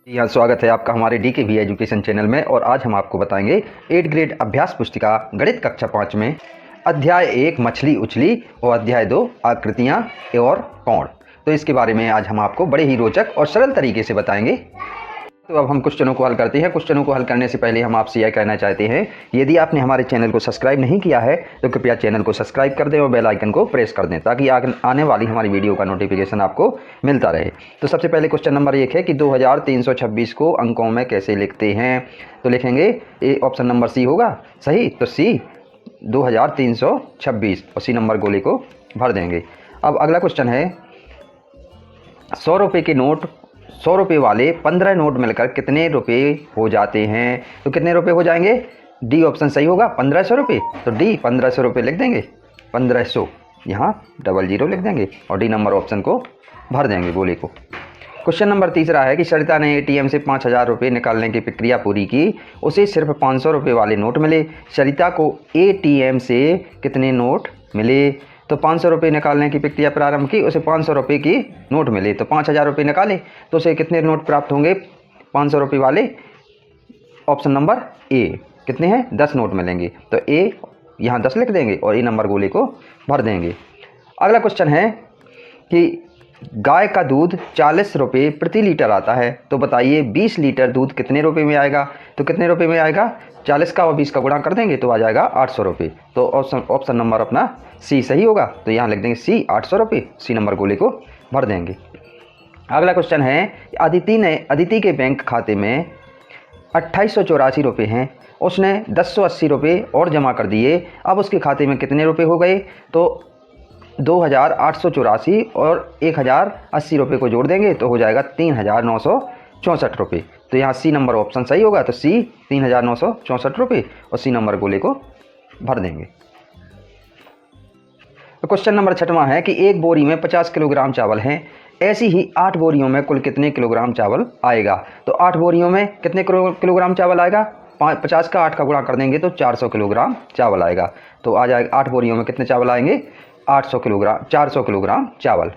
जी हाँ, स्वागत है आपका हमारे DKV एजुकेशन चैनल में। और आज हम आपको बताएंगे 8th ग्रेड अभ्यास पुस्तिका गणित कक्षा 5 में अध्याय 1 मछली उछली और अध्याय 2 आकृतियाँ और कोण। तो इसके बारे में आज हम आपको बड़े ही रोचक और सरल तरीके से बताएंगे। तो अब हम क्वेश्चनों को हल करते हैं। क्वेश्चनों को हल करने से पहले हम आपसे यह कहना चाहते हैं, यदि आपने हमारे चैनल को सब्सक्राइब नहीं किया है तो कृपया चैनल को सब्सक्राइब कर दें और बेल आइकन को प्रेस कर दें ताकि आने वाली हमारी वीडियो का नोटिफिकेशन आपको मिलता रहे। तो सबसे पहले क्वेश्चन नंबर 1 है कि 2326 को अंकों में कैसे लिखते हैं। तो लिखेंगे ऑप्शन नंबर सी होगा सही। तो सी 2326 और सी नंबर गोले को भर देंगे। अब अगला क्वेश्चन है 100 रुपये के नोट 100 रुपये वाले 15 नोट मिलकर कितने रुपए हो जाते हैं। तो कितने रुपए हो जाएंगे, डी ऑप्शन सही होगा 1500 रुपये। तो डी 1500 रुपये लिख देंगे, 1500 यहाँ 00 लिख देंगे और डी नंबर ऑप्शन को भर देंगे गोले को। क्वेश्चन नंबर 3 है कि सरिता ने ATM से 5000 रुपये निकालने की प्रक्रिया पूरी की, उसे सिर्फ 500 रुपये वाले नोट मिले। सरिता को ATM से कितने नोट मिले। तो 500 रुपये निकालने की प्रक्रिया प्रारंभ की, उसे 500 रुपये की नोट मिले। तो 5000 रुपये निकाले तो उसे कितने नोट प्राप्त होंगे 500 रुपये वाले। ऑप्शन नंबर ए कितने हैं 10 नोट मिलेंगे। तो ए यहाँ 10 लिख देंगे और ए नंबर गोले को भर देंगे। अगला क्वेश्चन है कि गाय का दूध 40 रुपये प्रति लीटर आता है, तो बताइए 20 लीटर दूध कितने रुपये में आएगा। तो कितने रुपये में आएगा, 40 का और 20 का गुणा कर देंगे तो आ जाएगा 800 रुपये। तो ऑप्शन नंबर अपना सी सही होगा। तो यहाँ लिख देंगे सी 800 रुपये, सी नंबर गोले को भर देंगे। अगला क्वेश्चन है अदिति के बैंक खाते में 2884 रुपये हैं, उसने 1080 रुपये और जमा कर दिए। अब उसके खाते में कितने रुपये हो गए। तो 2884 और 1080 रुपये को जोड़ देंगे तो हो जाएगा 3964 रुपये। तो यहाँ सी नंबर ऑप्शन सही होगा। तो सी 3964 रुपये और सी नंबर गोले को भर देंगे। तो क्वेश्चन नंबर 6 है कि एक बोरी में 50 किलोग्राम चावल हैं, ऐसी ही 8 बोरियों में कुल कितने किलोग्राम चावल आएगा। तो 8 बोरियों में कितने किलोग्राम चावल आएगा, 50 का 8 का गुणा कर देंगे तो 400 किलोग्राम चावल आएगा। तो आ जाएगा 8 बोरियों में कितने चावल आएंगे 800 किलोग्राम 400 किलोग्राम चावल।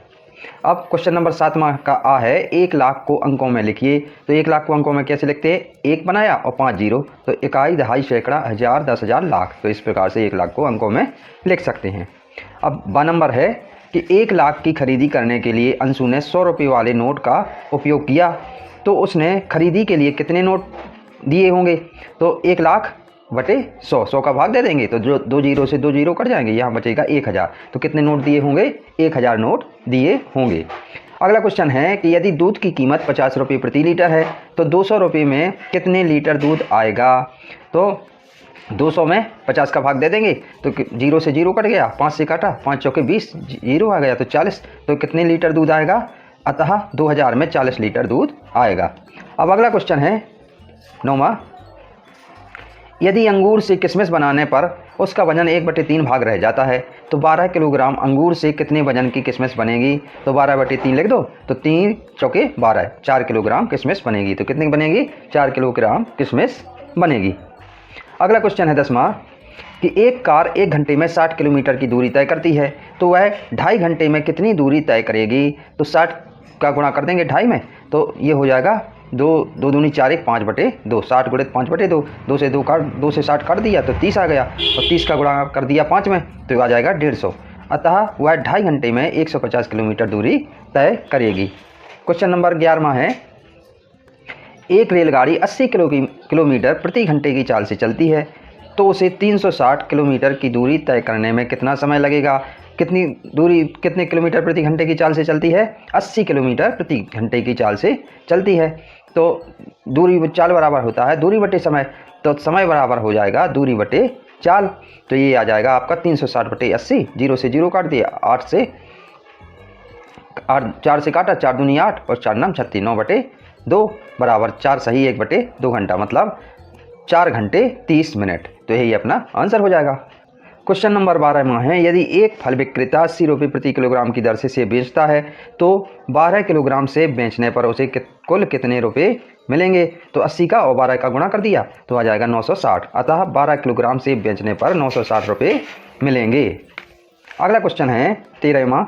अब क्वेश्चन नंबर 7 का आ है 1 लाख को अंकों में लिखिए। तो 1 लाख को अंकों में कैसे लिखते हैं, 1 बनाया और 5 जीरो, तो इकाई दहाई सैकड़ा हज़ार 10,000 लाख। तो इस प्रकार से 1 लाख को अंकों में लिख सकते हैं। अब 2 नंबर है कि 1 लाख की खरीदी करने के लिए अंशु ने 100 रुपये वाले नोट का उपयोग किया, तो उसने खरीदी के लिए कितने नोट दिए होंगे। तो 1 लाख बटे 100 का भाग दे देंगे तो जो 2 जीरो से 2 जीरो कट जाएंगे, यहाँ बचेगा 1000। तो कितने नोट दिए होंगे, 1000 नोट दिए होंगे। अगला क्वेश्चन है कि यदि दूध की कीमत 50 रुपये प्रति लीटर है तो 200 रुपये में कितने लीटर दूध आएगा। तो 200 में 50 का भाग दे देंगे तो 0 से 0 कट गया, 5 से काटा, 5 चौके 20, 0 आ गया तो 40। तो कितने लीटर दूध आएगा, अतः 2000 में 40 लीटर दूध आएगा। अब अगला क्वेश्चन है 9वां, यदि अंगूर से किशमिश बनाने पर उसका वजन 1/3 भाग रह जाता है तो 12 किलोग्राम अंगूर से कितने वजन की किशमिश बनेगी। तो 12/3 लिख दो, तो 3 चौके 12, 4 किलोग्राम किशमिश बनेगी। तो कितनी बनेगी, 4 किलोग्राम किशमिश बनेगी। अगला क्वेश्चन है 10वां कि एक कार 1 घंटे में 60 किलोमीटर की दूरी तय करती है, तो वह 2.5 घंटे में कितनी दूरी तय करेगी। तो 60 का गुणा कर देंगे 2.5 में, तो ये हो जाएगा 2 दूनी 4 1 5/2, 60 गुणित 5/2, 2 से 60 काट दिया तो 30 आ गया और 30 का गुणा कर दिया 5 में तो आ जाएगा 150। अतः वह 2.5 घंटे में 150 किलोमीटर दूरी तय करेगी। क्वेश्चन नंबर 11वां है, एक रेलगाड़ी 80 किलोमीटर प्रति घंटे की चाल से चलती है, तो उसे 360 किलोमीटर की दूरी तय करने में कितना समय लगेगा। कितनी दूरी कितने किलोमीटर प्रति घंटे की चाल से चलती है, 80 किलोमीटर प्रति घंटे की चाल से चलती है। तो दूरी चाल बराबर होता है दूरी बटे समय, तो समय बराबर हो जाएगा दूरी बटे चाल। तो ये आ जाएगा आपका 360/80, 0 से 0 काट दिया, 4 से काटा, 4 दूनी 8 और 4 9 36, 9/2 बराबर 4 सही 1/2 घंटा, मतलब 4 घंटे 30 मिनट। तो यही अपना आंसर हो जाएगा। क्वेश्चन नंबर 12 है, यदि एक फल विक्रेता 80 रुपये प्रति किलोग्राम की दर से सेब बेचता है तो 12 किलोग्राम सेब बेचने पर उसे कुल कितने रुपये मिलेंगे। तो 80 का और 12 का गुणा कर दिया तो आ जाएगा 960। अतः 12 किलोग्राम सेब बेचने पर 960 रुपये मिलेंगे। अगला क्वेश्चन है 13वां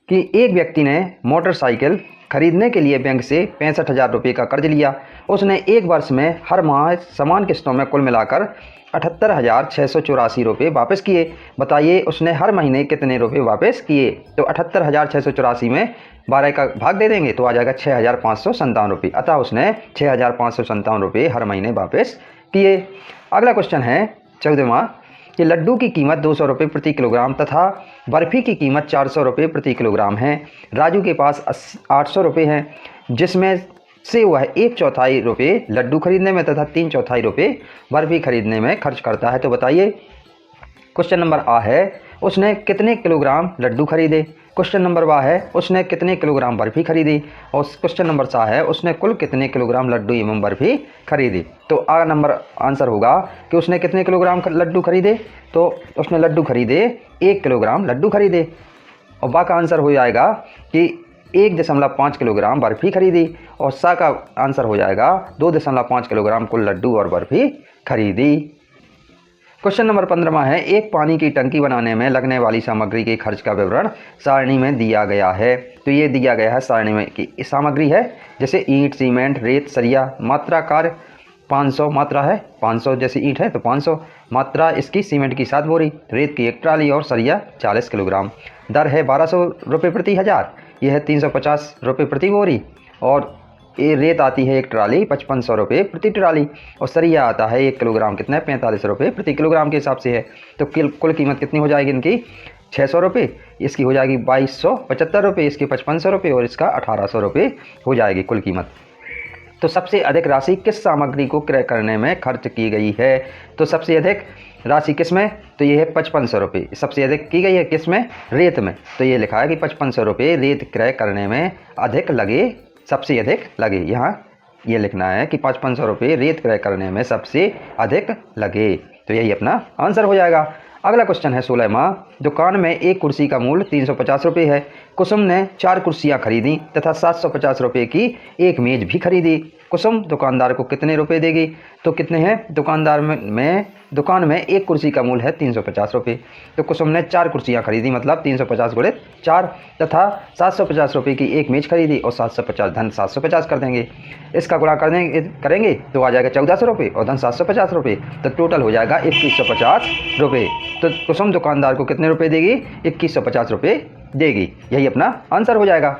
कि एक व्यक्ति ने मोटरसाइकिल खरीदने के लिए बैंक से 65,000 रुपये का कर्ज लिया। उसने एक वर्ष में हर माह समान किस्तों में कुल मिलाकर 78,684 रुपये वापस किए। बताइए उसने हर महीने कितने रुपये वापस किए। तो 78,684 में 12 का भाग दे देंगे तो आ जाएगा 6,557 रुपये। अतः उसने 6,557 रुपये हर महीने वापस किए। अगला क्वेश्चन है 14वां कि लड्डू की कीमत 200 रुपये प्रति किलोग्राम तथा बर्फ़ी की कीमत 400 रुपये प्रति किलोग्राम है। राजू के पास 800 रुपये हैं, जिसमें से वह 1/4 रुपये लड्डू खरीदने में तथा 3/4 रुपये बर्फ़ी खरीदने में खर्च करता है। तो बताइए क्वेश्चन नंबर आ है उसने कितने किलोग्राम लड्डू खरीदे। क्वेश्चन नंबर बा है उसने कितने किलोग्राम बर्फ़ी खरीदी। और क्वेश्चन नंबर सा है उसने कुल कितने किलोग्राम लड्डू एवं बर्फ़ी खरीदी। तो आ नंबर आंसर होगा कि उसने कितने किलोग्राम लड्डू खरीदे। तो उसने लड्डू खरीदे 1 किलोग्राम लड्डू खरीदे। और बा का आंसर हो जाएगा कि 1.5 किलोग्राम बर्फ़ी खरीदी। और सा का आंसर हो जाएगा 2.5 किलोग्राम कुल लड्डू और बर्फ़ी खरीदी। क्वेश्चन नंबर 15वां है एक पानी की टंकी बनाने में लगने वाली सामग्री के खर्च का विवरण सारणी में दिया गया है। तो ये दिया गया है सारणी में कि सामग्री है जैसे ईंट, सीमेंट, रेत, सरिया। मात्रा कार्य 500 मात्रा है, 500 जैसे ईंट है तो 500 मात्रा इसकी सीमेंट की 7 बोरी, रेत की 1 ट्राली और सरिया 40 किलोग्राम। दर है 1200 रुपये प्रति हज़ार, यह है 350 रुपये प्रति बोरी। और ये रेत आती है 1 ट्राली 5500 रुपये प्रति ट्राली। और सरिया आता है 1 किलोग्राम कितना है 45 रुपये प्रति किलोग्राम के हिसाब से है। तो कुल कीमत कितनी हो जाएगी इनकी 600 रुपये, इसकी हो जाएगी 2275 रुपये, इसकी 5500 रुपये और इसका 1800 रुपये हो जाएगी कुल कीमत। तो सबसे अधिक राशि किस सामग्री को क्रय करने में खर्च की गई है। तो सबसे अधिक राशि किस में, तो ये है 5500 रुपये। सबसे अधिक की गई है किस में, रेत में। तो ये लिखा है कि 5500 रुपये रेत क्रय करने में अधिक लगे, सबसे अधिक लगे। यहाँ ये लिखना है कि 5500 रुपये रेत क्रय करने में सबसे अधिक लगे। तो यही अपना आंसर हो जाएगा। अगला क्वेश्चन है 16वां। दुकान में एक कुर्सी का मूल्य 350 रुपये है। कुसुम ने 4 कुर्सियाँ खरीदी तथा 750 रुपये की एक मेज़ भी खरीदी। कुसुम दुकानदार को कितने रुपए देगी। तो कितने हैं दुकान में एक कुर्सी का मूल्य है 350 रुपये। तो कुसुम ने 4 कुर्सियाँ खरीदी मतलब 350 गुणे 4 तथा 750 रुपये की एक मेज़ खरीदी और 750 धन 750 कर देंगे। इसका गुणा करेंगे तो आ जाएगा 1400 रुपये और धन 750 रुपये। तो टोटल हो जाएगा 2150 रुपये। तो कुसुम दुकानदार को कितने रुपए देगी, 2150 रुपये देगी। यही अपना आंसर हो जाएगा।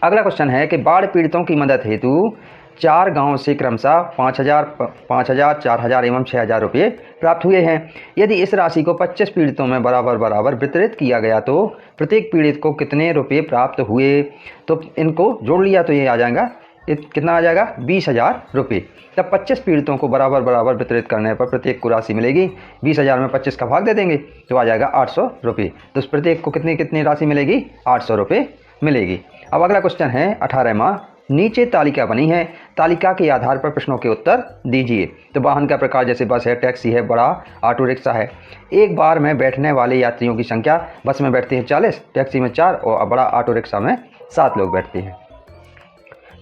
अगला क्वेश्चन है कि बाढ़ पीड़ितों की मदद हेतु 4 गांव से क्रमशः 5000, 4000 एवं 6000 रुपये प्राप्त हुए हैं। यदि इस राशि को 25 पीड़ितों में बराबर वितरित किया गया तो प्रत्येक पीड़ित को कितने रुपये प्राप्त हुए। तो इनको जोड़ लिया तो ये आ जाएगा, कितना आ जाएगा 20,000 रुपये। तब 25 पीड़ितों को बराबर वितरित करने पर प्रत्येक को राशि मिलेगी। 20,000 में 25 का भाग दे देंगे तो आ जाएगा 800 रुपये। तो प्रत्येक को कितनी राशि मिलेगी, 800 रुपये मिलेगी। अब अगला क्वेश्चन है 18वां। नीचे तालिका बनी है, तालिका के आधार पर प्रश्नों के उत्तर दीजिए। तो वाहन का प्रकार जैसे बस है, टैक्सी है, बड़ा ऑटो रिक्शा है। एक बार में बैठने वाले यात्रियों की संख्या, बस में बैठते हैं 40, टैक्सी में 4 और बड़ा ऑटो रिक्शा में 7 लोग बैठते हैं।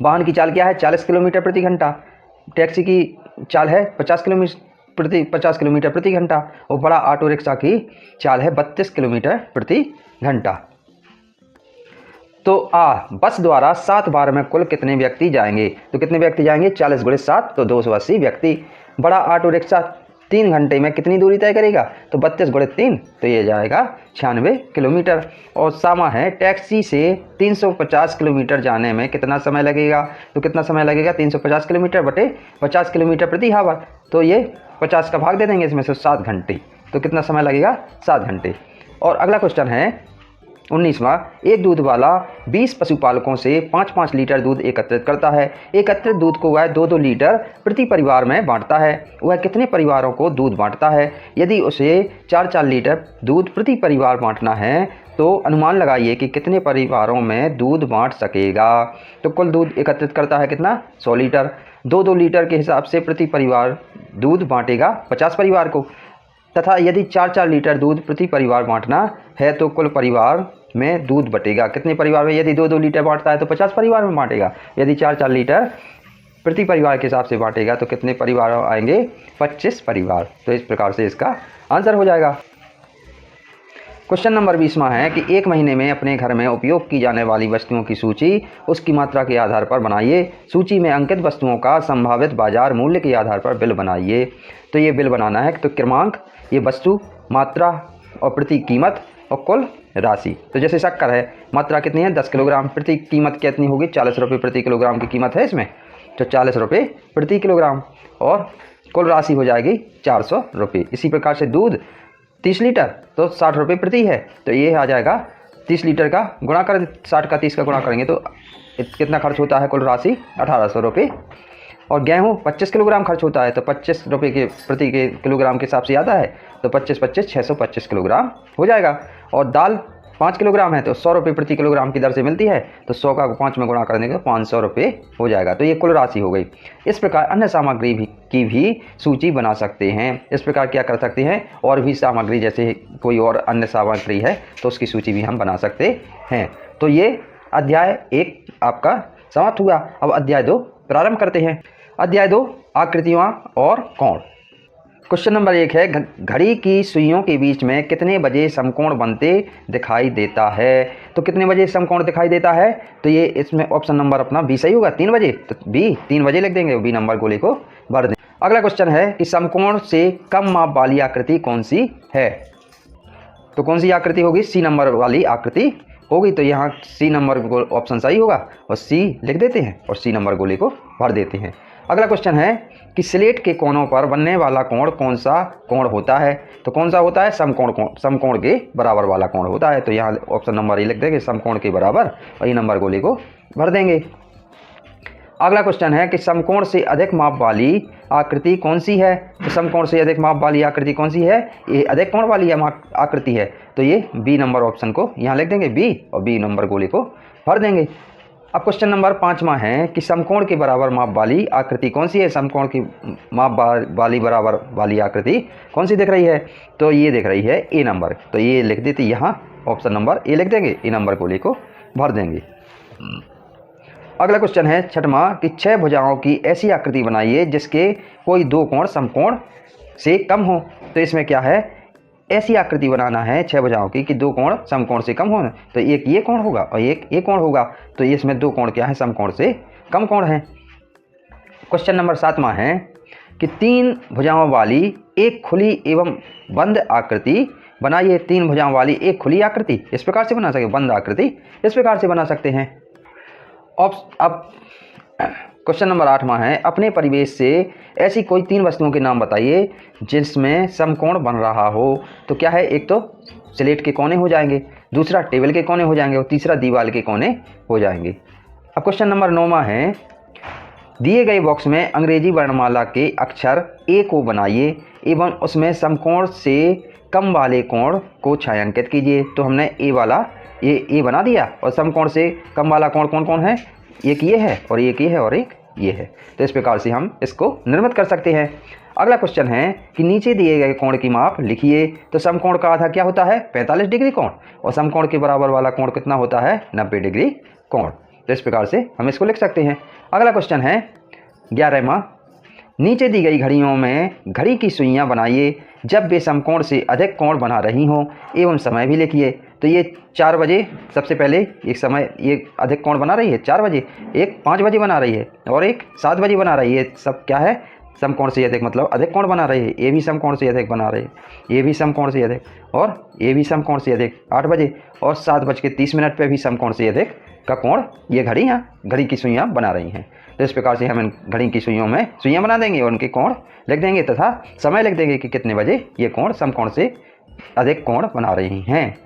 वाहन की चाल क्या है, 40 किलोमीटर प्रति घंटा। टैक्सी की चाल है 50 किलोमीटर प्रति घंटा और बड़ा ऑटो रिक्शा की चाल है 32 किलोमीटर प्रति घंटा। तो बस द्वारा 7 बार में कुल कितने व्यक्ति जाएंगे। तो कितने व्यक्ति जाएंगे, 40 गुणे 7 तो 280 व्यक्ति। बड़ा ऑटो रिक्शा 3 घंटे में कितनी दूरी तय करेगा, तो 32 गुणे 3 तो ये जाएगा 96 किलोमीटर। और सामा है टैक्सी से 350 किलोमीटर जाने में कितना समय लगेगा। तो कितना समय लगेगा, 350 किलोमीटर बटे 50 किलोमीटर प्रति आवर। तो ये 50 का भाग दे देंगे इसमें से 7 घंटे। तो कितना समय लगेगा, 7 घंटे। और अगला क्वेश्चन है 19वां। एक दूध वाला 20 पशुपालकों से 5-5 लीटर दूध एकत्रित करता है। एकत्रित दूध को वह 2-2 लीटर प्रति परिवार में बांटता है। वह कितने परिवारों को दूध बांटता है। यदि उसे 4-4 लीटर दूध प्रति परिवार बांटना है तो अनुमान लगाइए कि कितने परिवारों में दूध बांट सकेगा। तो कुल दूध एकत्रित करता है कितना, 100 लीटर। 2-2 लीटर के हिसाब से प्रति परिवार दूध बांटेगा 50 परिवार को। तथा यदि 4-4 लीटर दूध प्रति परिवार बांटना है तो कुल परिवार में दूध बटेगा कितने परिवार में। यदि 2-2 लीटर बांटता है तो 50 परिवार में बांटेगा। यदि 4-4 लीटर प्रति परिवार के हिसाब से बांटेगा तो कितने परिवार आएंगे, 25 परिवार। तो इस प्रकार से इसका आंसर हो जाएगा। क्वेश्चन नंबर 20वां है कि एक महीने में अपने घर में उपयोग की जाने वाली वस्तुओं की सूची उसकी मात्रा के आधार पर बनाइए। सूची में अंकित वस्तुओं का संभावित बाजार मूल्य के आधार पर बिल बनाइए। तो ये बिल बनाना है। तो क्रमांक, ये वस्तु, मात्रा और प्रति कीमत और कुल राशि। तो जैसे शक्कर है, मात्रा कितनी है 10 किलोग्राम, प्रति कीमत कितनी होगी 40 रुपये प्रति किलोग्राम की कीमत है इसमें, तो 40 रुपये प्रति किलोग्राम, और कुल राशि हो जाएगी 400 रुपये। इसी प्रकार से दूध 30 लीटर तो 60 रुपये प्रति है, तो ये आ जाएगा 30 लीटर का गुणा कर 60 का 30 का गुणा करेंगे तो कितना खर्च होता है, कुल राशि 1800 रुपये। और गेहूँ 25 किलोग्राम खर्च होता है, तो 25 रुपये के प्रति के किलोग्राम के हिसाब से आता है, तो 25 625 किलोग्राम हो जाएगा। और दाल 5 किलोग्राम है तो 100 रुपये प्रति किलोग्राम की दर से मिलती है, तो 100 का 5 में गुणा करने के 500 रुपये हो जाएगा। तो ये कुल राशि हो गई। इस प्रकार अन्य सामग्री की भी सूची बना सकते हैं। इस प्रकार क्या कर सकते हैं, और भी सामग्री जैसे कोई और अन्य सामग्री है तो उसकी सूची भी हम बना सकते हैं। तो ये अध्याय 1 आपका समाप्त हुआ। अब अध्याय 2 प्रारंभ करते हैं। अध्याय 2 आकृतियाँ और कोण। क्वेश्चन नंबर 1 है, घड़ी की सुइयों के बीच में कितने बजे समकोण बनते दिखाई देता है। तो कितने बजे समकोण दिखाई देता है, तो ये इसमें ऑप्शन नंबर अपना बी सही होगा, 3 बजे। तो बी 3 बजे लिख देंगे, बी नंबर गोले को भर दें। अगला क्वेश्चन है कि समकोण से कम माप वाली आकृति कौन सी है। तो कौन सी आकृति होगी, सी नंबर वाली आकृति होगी। तो यहाँ सी नंबर ऑप्शन सही होगा और सी लिख देते हैं और सी नंबर गोले को भर देते हैं। अगला क्वेश्चन है कि स्लेट के कोनों पर बनने वाला कोण कौन सा कोण होता है। तो कौन सा होता है, समकोण कोण, समकोण के बराबर वाला कोण होता है। तो यहाँ ऑप्शन नंबर ए लिख देंगे, समकोण के बराबर, और ये नंबर गोले को भर देंगे। अगला क्वेश्चन है कि समकोण से अधिक माप वाली आकृति कौन सी है। तो समकोण से अधिक माप वाली आकृति कौन सी है, ये अधिक कोण वाली आकृति है। तो ये बी नंबर ऑप्शन को यहाँ लिख देंगे, बी, और बी नंबर गोले को भर देंगे। अब क्वेश्चन नंबर 5वां है कि समकोण के बराबर माप वाली आकृति कौन सी है। समकोण की माप वाली बराबर वाली आकृति कौन सी दिख रही है, तो ये दिख रही है ए नंबर। तो ये लिख देते, यहाँ ऑप्शन नंबर ए लिख देंगे, ए नंबर गोले को भर देंगे। अगला क्वेश्चन है 6वां कि 6 भुजाओं की ऐसी आकृति बनाइए जिसके कोई 2 कोण समकोण से कम हो। तो इसमें क्या है, ऐसी आकृति बनाना है 6 भुजाओं की कि 2 कोण समकोण से कम हो। तो एक ये कोण होगा और एक ये कोण होगा, तो ये इसमें 2 कोण क्या है, समकोण से कम कोण है। क्वेश्चन नंबर 7वां है कि 3 भुजाओं वाली एक खुली एवं बंद आकृति बनाइए। 3 भुजाओं वाली एक खुली आकृति इस प्रकार से बना सकते, बंद आकृति इस प्रकार से बना सकते हैं। अब क्वेश्चन नंबर 8वां है, अपने परिवेश से ऐसी कोई 3 वस्तुओं के नाम बताइए जिसमें समकोण बन रहा हो। तो क्या है, एक तो स्लेट के कोने हो जाएंगे, दूसरा टेबल के कोने हो जाएंगे और तीसरा दीवार के कोने हो जाएंगे। अब क्वेश्चन नंबर 9वां है, दिए गए बॉक्स में अंग्रेजी वर्णमाला के अक्षर ए को बनाइए एवं उसमें समकोण से कम वाले कोण को छायांकित कीजिए। तो हमने ए वाला ये ए बना दिया, और समकोण से कम वाला कोण कौन कौन है, एक ये है और एक ये है और एक ये है। तो इस प्रकार से हम इसको निर्मित कर सकते हैं। अगला क्वेश्चन है कि नीचे दिए गए कोण की माप लिखिए। तो समकोण का आधा क्या होता है, 45 डिग्री कोण, और समकोण के बराबर वाला कोण कितना होता है, 90 डिग्री कोण। तो इस प्रकार से हम इसको लिख सकते हैं। अगला क्वेश्चन है 11वां, नीचे दी गई घड़ियों में घड़ी की सुइयां बनाइए जब वे समकोण से अधिक कोण बना रही हों एवं समय भी लिखिए। तो ये 4 बजे सबसे पहले एक समय, ये अधिक कोण बना रही है 4 बजे, एक 5 बजे बना रही है और एक 7 बजे बना रही है। सब क्या है, समकोण से अधिक, मतलब अधिक कोण बना रही है। ये भी समकोण से अधिक बना रही है, ये भी समकोण से अधिक, और ये भी समकोण से अधिक 8 बजे, और 7:30 पे भी समकोण से अधिक का कोण ये घड़ी की सुइयां बना रही हैं। तो इस प्रकार से हम इन घड़ी की सुइयों में सुइयां बना देंगे और उनके कोण लिख देंगे तथा समय लिख देंगे कि कितने बजे ये कोण समकोण से अधिक कोण बना रही हैं।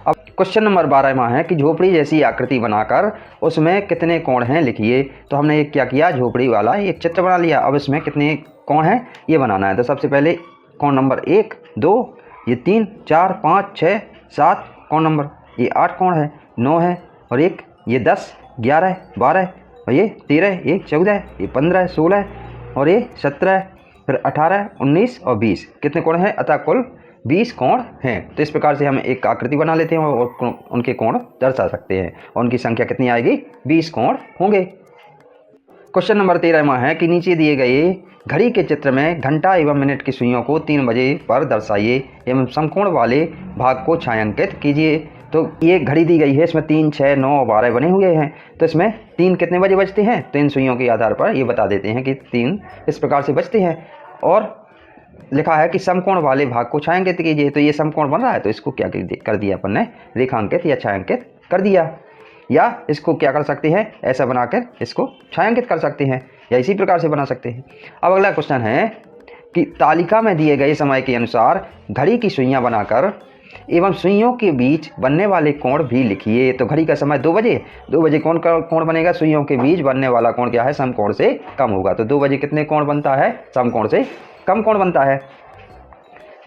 अब क्वेश्चन नंबर 12वां है कि झोपड़ी जैसी आकृति बनाकर उसमें कितने कोण हैं लिखिए। तो हमने क्या किया, झोपड़ी वाला एक चित्र बना लिया। अब इसमें कितने कोण हैं ये बनाना है। तो सबसे पहले कोण नंबर 1, 2, ये 3, 4, 5, 6, 7 कोण नंबर, ये 8 कोण है, 9 है और एक ये 10, 11, 12 और ये 13, ये 14, ये 15, 16 और ये 17, फिर 18, 19 और 20 कितने कोण हैं, अतः कुल 20 कोण हैं। तो इस प्रकार से हम एक आकृति बना लेते हैं और उनके कोण दर्शा सकते हैं और उनकी संख्या कितनी आएगी, 20 कोण होंगे। क्वेश्चन नंबर 13वां है कि नीचे दिए गए घड़ी के चित्र में घंटा एवं मिनट की सुइयों को 3 बजे पर दर्शाइए एवं समकोण वाले भाग को छायांकित कीजिए। तो ये घड़ी दी गई है, इसमें 3, 6, 9 और 12 बने हुए हैं। तो इसमें 3 कितने बजे बजते हैं, तो इन सुइयों के आधार पर ये बता देते हैं कि 3 इस प्रकार से बजते हैं। और लिखा है कि समकोण वाले भाग को छायांकित कीजिए। तो ये समकोण बन रहा है, तो इसको क्या कर दिया अपन ने, रेखांकित या छायांकित कर दिया। या इसको क्या कर सकते हैं, ऐसा बनाकर इसको छायांकित कर सकते हैं, या इसी प्रकार से बना सकते हैं। अब अगला क्वेश्चन है कि तालिका में दिए गए समय के अनुसार घड़ी की सुइयां बनाकर एवं सुइयों के बीच बनने वाले कोण भी लिखिए। तो घड़ी का समय 2 बजे, 2 बजे कौन का कोण बनेगा, सुइयों के बीच बनने वाला कोण क्या है, समकोण से कम होगा। तो 2 बजे कितने कोण बनता है, समकोण से कम कोण बनता है।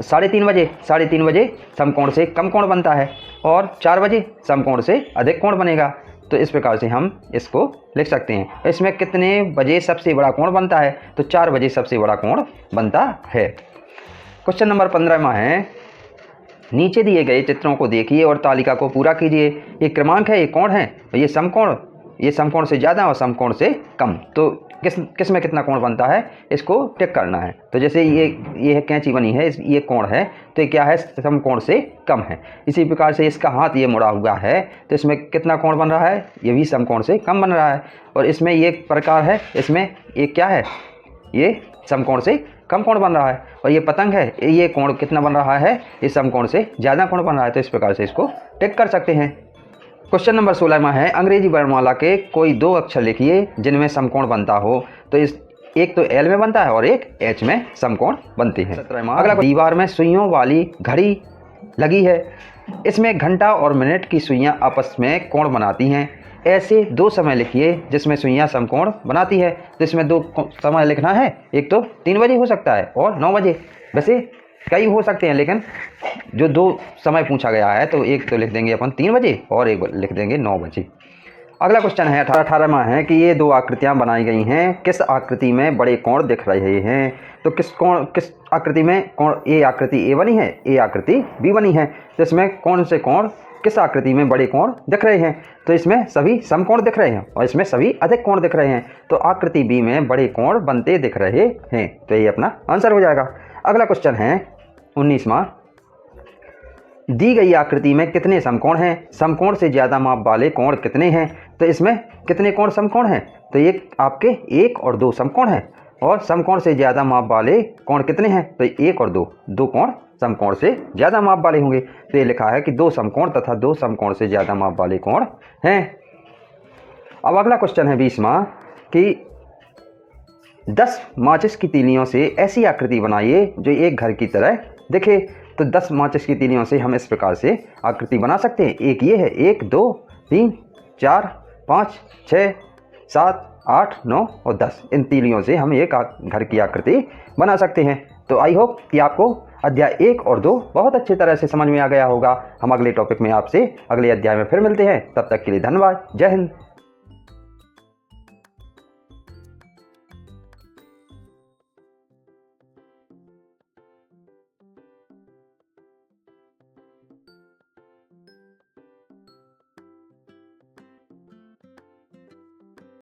3:30 बजे, 3:30 बजे समकोण से कम कोण बनता है। और 4 बजे समकोण से अधिक कोण बनेगा। तो इस प्रकार से हम इसको लिख सकते हैं। इसमें कितने बजे सबसे बड़ा कोण बनता है, तो 4 बजे सबसे बड़ा कोण बनता है। क्वेश्चन नंबर 15वां है, नीचे दिए गए चित्रों को देखिए और तालिका को पूरा कीजिए। ये क्रमांक है, ये कोण है, ये समकोण से ज़्यादा और समकोण से कम। तो किस में कितना कोण बनता है, इसको टिक करना है। तो जैसे ये कैंची बनी है, ये कोण है, तो ये क्या है, समकोण से कम है। इसी प्रकार से इसका हाथ ये मुड़ा हुआ है, तो इसमें कितना कोण बन रहा है, ये भी समकोण से कम बन रहा है। और इसमें ये प्रकार है, इसमें ये क्या है, ये समकोण से कम कोण बन रहा है। और ये पतंग है, ये कोण कितना बन रहा है, ये समकोण से ज़्यादा कोण बन रहा है। तो इस प्रकार से इसको टिक कर सकते हैं। क्वेश्चन नंबर 16वां है, अंग्रेजी वर्णमाला के कोई 2 अक्षर लिखिए जिनमें समकोण बनता हो। तो एक तो एल में बनता है और एक एच में समकोण बनते हैं। 17वां, अगला दीवार में सुइयों वाली घड़ी लगी है, इसमें घंटा और मिनट की सुइयां आपस में कोण बनाती हैं। ऐसे 2 समय लिखिए जिसमें सुइयां समकोण बनाती है। तो इसमें 2 समय लिखना है, एक तो 3 बजे हो सकता है और 9 बजे। वैसे कई हो सकते हैं, लेकिन जो 2 समय पूछा गया है, तो एक तो लिख देंगे अपन 3 बजे और एक लिख देंगे 9 बजे। अगला क्वेश्चन है 18वां है कि ये 2 आकृतियां बनाई गई हैं, किस आकृति में बड़े कोण दिख रहे हैं। तो किस आकृति में कोण, ए आकृति ए बनी है, ए आकृति बी बनी है। तो इसमें कौन से कोण किस आकृति में बड़े कोण दिख रहे हैं, तो इसमें सभी समकोण दिख रहे हैं और इसमें सभी अधिक कोण दिख रहे हैं। तो आकृति बी में बड़े कोण बनते दिख रहे हैं। तो ये अपना आंसर हो जाएगा। अगला क्वेश्चन है 19वां, दी गई आकृति में कितने समकोण हैं, समकोण से ज़्यादा माप वाले कोण कितने हैं। तो इसमें कितने कोण समकोण हैं, तो ये आपके 1 और 2 समकोण हैं। और समकोण से ज़्यादा माप वाले कोण कितने हैं, तो 1 और 2 कोण समकोण से ज़्यादा माप वाले होंगे। तो ये लिखा है कि 2 समकोण तथा 2 समकोण से ज़्यादा माप वाले कोण हैं। अब अगला क्वेश्चन है 20वां कि 10 माचिस की तीलियों से ऐसी आकृति बनाइए जो एक घर की तरह दिखे। तो 10 माचिस की तीलियों से हम इस प्रकार से आकृति बना सकते हैं। एक ये है, 1, 2, 3, 4, 5, 6, 7, 8, 9 और 10। इन तीलियों से हम एक घर की आकृति बना सकते हैं। तो आई होप कि आपको अध्याय 1 और 2 बहुत अच्छी तरह से समझ में आ गया होगा। हम अगले टॉपिक में आपसे अगले अध्याय में फिर मिलते हैं। तब तक के लिए धन्यवाद। जय हिंद।